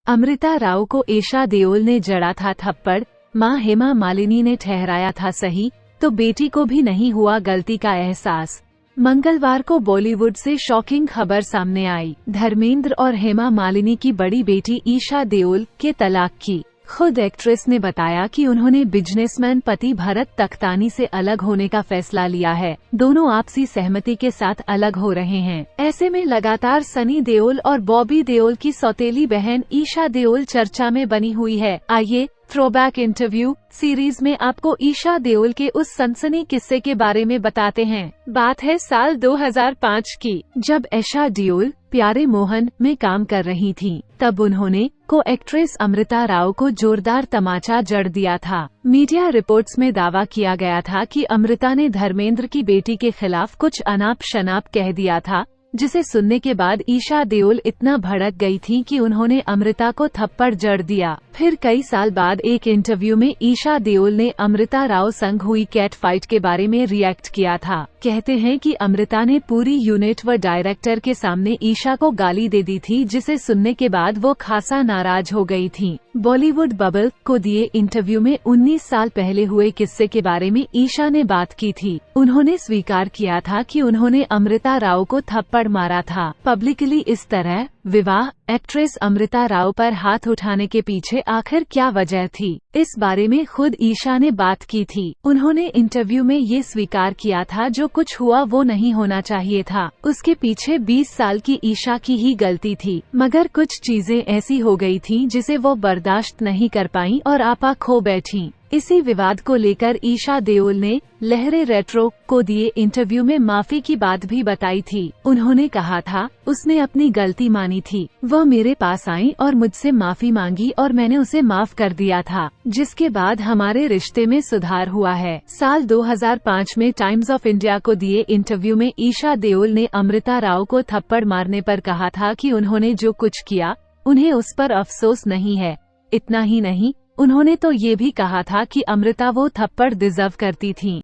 अमृता राव को ईशा देओल ने जड़ा था थप्पड़, मां हेमा मालिनी ने ठहराया था सही, तो बेटी को भी नहीं हुआ गलती का एहसास। मंगलवार को बॉलीवुड से शॉकिंग खबर सामने आई। धर्मेंद्र और हेमा मालिनी की बड़ी बेटी ईशा देओल के तलाक की। खुद एक्ट्रेस ने बताया कि उन्होंने बिजनेसमैन पति भरत तख्तानी से अलग होने का फैसला लिया है। दोनों आपसी सहमति के साथ अलग हो रहे हैं। ऐसे में लगातार सनी देओल और बॉबी देओल की सौतेली बहन ईशा देओल चर्चा में बनी हुई है। आइए थ्रोबैक इंटरव्यू सीरीज में आपको ईशा देओल के उस सनसनी किस्से के बारे में बताते हैं। बात है साल 2005 की, जब ईशा देओल प्यारे मोहन में काम कर रही थीं। तब उन्होंने को एक्ट्रेस अमृता राव को जोरदार तमाचा जड़ दिया था। मीडिया रिपोर्ट्स में दावा किया गया था कि अमृता ने धर्मेंद्र की बेटी के खिलाफ कुछ अनाप शनाप कह दिया था, जिसे सुनने के बाद ईशा देओल इतना भड़क गई थीं कि उन्होंने अमृता को थप्पड़ जड़ दिया। फिर कई साल बाद एक इंटरव्यू में ईशा देओल ने अमृता राव संग हुई कैट फाइट के बारे में रिएक्ट किया था। कहते हैं कि अमृता ने पूरी यूनिट व डायरेक्टर के सामने ईशा को गाली दे दी थी, जिसे सुनने के बाद वो खासा नाराज हो गई थीं। बॉलीवुड बबल को दिए इंटरव्यू में 19 साल पहले हुए किस्से के बारे में ईशा ने बात की थी। उन्होंने स्वीकार किया था कि उन्होंने अमृता राव को थप्पड़ मारा था। पब्लिकली इस तरह विवाह एक्ट्रेस अमृता राव पर हाथ उठाने के पीछे आखिर क्या वजह थी, इस बारे में खुद ईशा ने बात की थी। उन्होंने इंटरव्यू में ये स्वीकार किया था जो कुछ हुआ वो नहीं होना चाहिए था। उसके पीछे 20 साल की ईशा की ही गलती थी, मगर कुछ चीजें ऐसी हो गई थीं जिसे वो बर्दाश्त नहीं कर पाईं और आपा खो बैठीं। इसी विवाद को लेकर ईशा देओल ने लहरे रेट्रो को दिए इंटरव्यू में माफी की बात भी बताई थी। उन्होंने कहा था, उसने अपनी गलती मानी थी, वह मेरे पास आई और मुझसे माफी मांगी और मैंने उसे माफ कर दिया था, जिसके बाद हमारे रिश्ते में सुधार हुआ है। साल 2005 में टाइम्स ऑफ इंडिया को दिए इंटरव्यू में ईशा देओल ने अमृता राव को थप्पड़ मारने पर कहा था कि उन्होंने जो कुछ किया उन्हें उस पर अफसोस नहीं है। इतना ही नहीं, उन्होंने तो ये भी कहा था कि अमृता वो थप्पड़ डिजर्व करती थी।